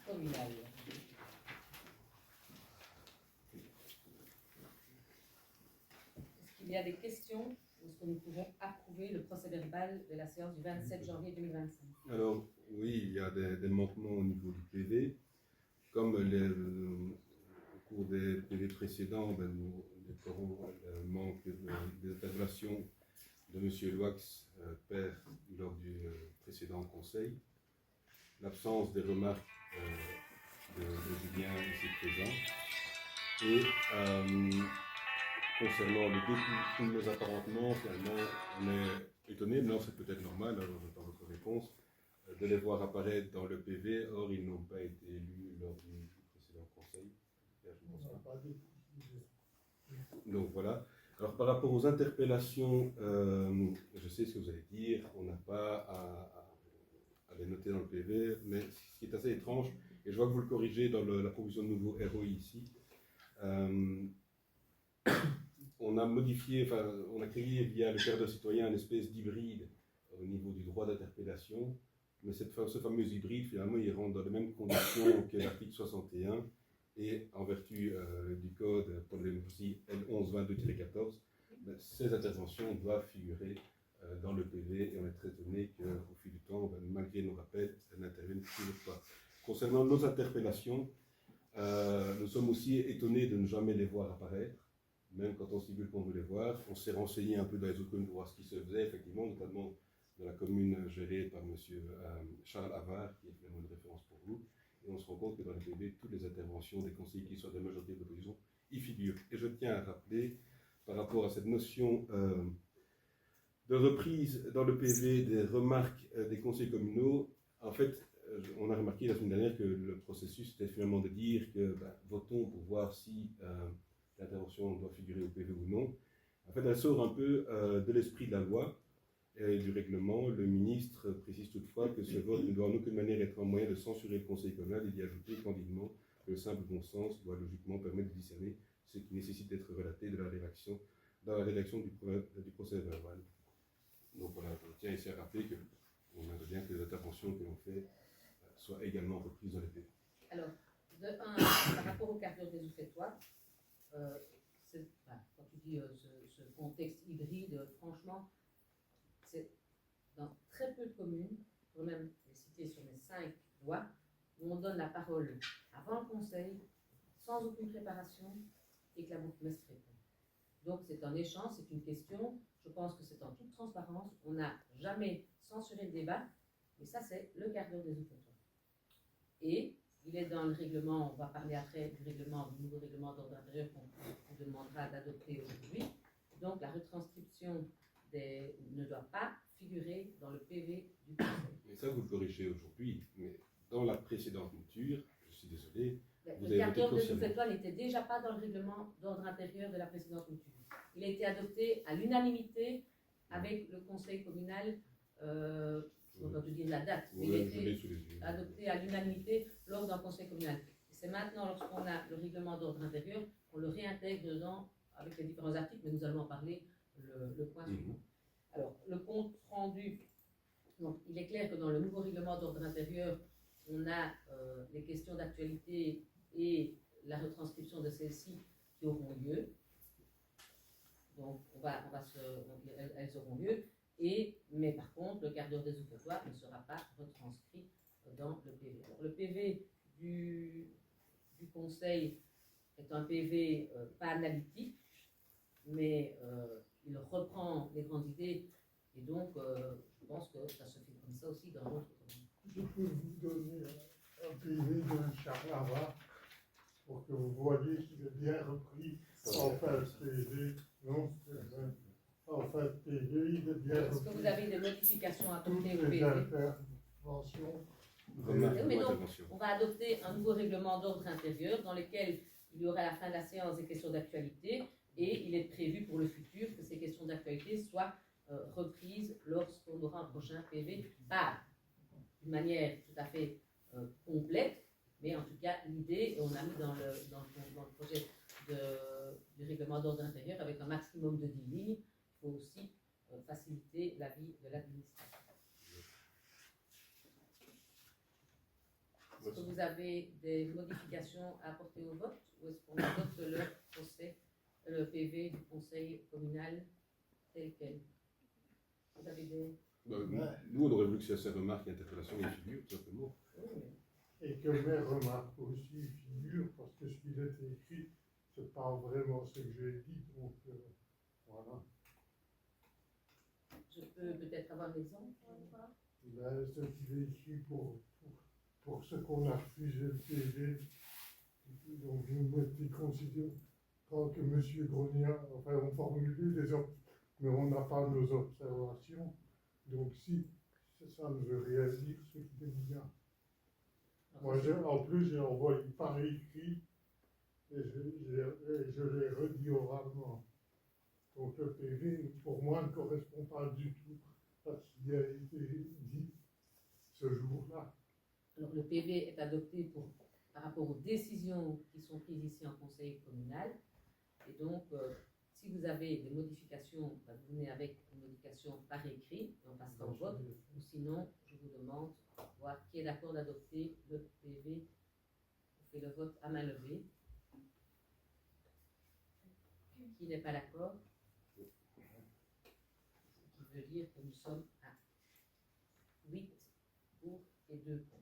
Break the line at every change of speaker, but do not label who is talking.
communal. Est-ce qu'il y a des questions? Est-ce que nous pouvons approuver le procès-verbal de la séance du 27 janvier 2025?
Alors, oui, il y a des manquements au niveau du PV. Comme au cours des PV précédents, nous déplorons le manque d'intervention de M. Loax, père, lors du précédent conseil. L'absence des remarques de Julien ici présent. Et concernant le début de nos apparentements, finalement, on est étonné, mais non, c'est peut-être normal, alors j'attends votre réponse, de les voir apparaître dans le PV, or ils n'ont pas été élus lors du précédent conseil. Donc voilà. Alors par rapport aux interpellations, je sais ce que vous allez dire, on n'a pas à les noter dans le PV, mais ce qui est assez étrange, et je vois que vous le corrigez dans la proposition de nouveau ROI ici, on a modifié, enfin on a créé via le cadre citoyen une espèce d'hybride au niveau du droit d'interpellation, mais ce fameux hybride, finalement, il rentre dans les mêmes conditions que l'article 61, et en vertu du code pour les démocraties L1122-14, ces interventions doivent figurer dans le PV, et on est très étonné qu'au fil du temps, malgré nos rappels, elles n'interviennent toujours pas. Concernant nos interpellations, nous sommes aussi étonnés de ne jamais les voir apparaître, même quand on stipule qu'on veut les voir. On s'est renseigné un peu dans les autres communes pour voir ce qui se faisait, effectivement, notamment dans la commune gérée par M. Charles Havard, qui est finalement une référence pour vous. Et on se rend compte que dans les PV, toutes les interventions des conseillers qui soient de majorité de l'opposition y figurent. Et je tiens à rappeler, par rapport à cette notion de reprise dans le PV des remarques des conseils communaux, en fait, on a remarqué la semaine dernière que le processus était finalement de dire que votons pour voir si l'intervention doit figurer au PV ou non. En fait, elle sort un peu de l'esprit de la loi et du règlement. Le ministre précise toutefois que ce vote ne doit en aucune manière être un moyen de censurer le conseil communal et d'y ajouter candidement que le simple bon sens doit logiquement permettre de discerner ce qui nécessite d'être relaté dans la rédaction du procès verbal. Donc voilà, je tiens ici à rappeler qu'on aimerait bien que les interventions que l'on fait soient également reprises dans les PV.
Alors, de un, par rapport au caractère des oufetois, quand tu dis ce contexte hybride, franchement, c'est dans très peu de communes, pour même les citer sur les 5 lois, où on donne la parole avant le conseil, sans aucune préparation, et que la bourgmestre répond. Donc c'est un échange, c'est une question, je pense que c'est en toute transparence, on n'a jamais censuré le débat, et ça c'est le quart d'heure des oufetois. Et il est dans le règlement, on va parler après du nouveau règlement d'ordre intérieur qu'on demandera d'adopter aujourd'hui. Donc la retranscription ne doit pas figurer dans le PV du conseil.
Mais ça, vous le corrigez aujourd'hui, mais dans la précédente mouture, je suis désolé,
le quart d'heure des oufetois n'était déjà pas dans le règlement d'ordre intérieur de la précédente mouture. Il a été adopté à l'unanimité avec le conseil communal. Je ne peux pas te dire la date, mais il a été adopté à l'unanimité lors d'un conseil communal. C'est maintenant, lorsqu'on a le règlement d'ordre intérieur, qu'on le réintègre dedans avec les différents articles, mais nous allons en parler le point suivant. Alors, le compte rendu, donc, il est clair que dans le nouveau règlement d'ordre intérieur, on a les questions d'actualité et la retranscription de celles-ci qui auront lieu. Donc, elles auront lieu. Mais par contre, le quart d'heure des oufetois ne sera pas retranscrit dans le PV. Alors, le PV du Conseil est un PV pas analytique, mais il reprend les grandes idées, et donc je pense que ça se fait comme ça aussi dans d'autres communes.
Je peux vous donner un PV de Charles Havard pour que vous voyez qu'il est bien repris en fin de PV. Non, en fin de PV, il est bien repris.
Est-ce que vous avez des modifications à apporter au
toutes les
PV?
interventions.
Mais donc, on va adopter un nouveau règlement d'ordre intérieur dans lequel il y aura à la fin de la séance des questions d'actualité, et il est prévu pour le futur que ces questions d'actualité soient reprises lorsqu'on aura un prochain PV, pas d'une manière tout à fait complète, mais en tout cas l'idée, on a mis dans le projet du règlement d'ordre intérieur avec un maximum de 10 lignes, il faut aussi faciliter la vie de l'administration. Est-ce que vous avez des modifications à apporter au vote ou est-ce qu'on adopte le PV du conseil communal tel quel? Vous avez des...
Nous, on aurait voulu que ces remarques et interpellations y figurent, tout simplement.
Et que mes remarques aussi figurent, parce que ce qu'il est écrit, c'est pas vraiment ce que j'ai dit, donc voilà.
Je peux peut-être avoir l'exemple?
Ben, ce qu'il est écrit pour ce qu'on a refusé le PV, donc vous mettez considéré que M. Grogna, enfin on formulait des mais on n'a pas nos observations, donc si ça ne veut rien dire ce qu'il est bien. Moi, en plus, j'ai envoyé par écrit et je l'ai redit oralement. Donc le PV, pour moi, ne correspond pas du tout à ce qui a été dit ce jour-là.
Alors le PV est adopté par rapport aux décisions qui sont prises ici en conseil communal. Et donc, si vous avez des modifications, vous venez avec une modification par écrit, et on passera au vote. Ou sinon, je vous demande de voir qui est d'accord d'adopter le PV. On fait le vote à main levée. Qui n'est pas d'accord? Ce qui veut dire que nous sommes à 8 pour et 2 contre.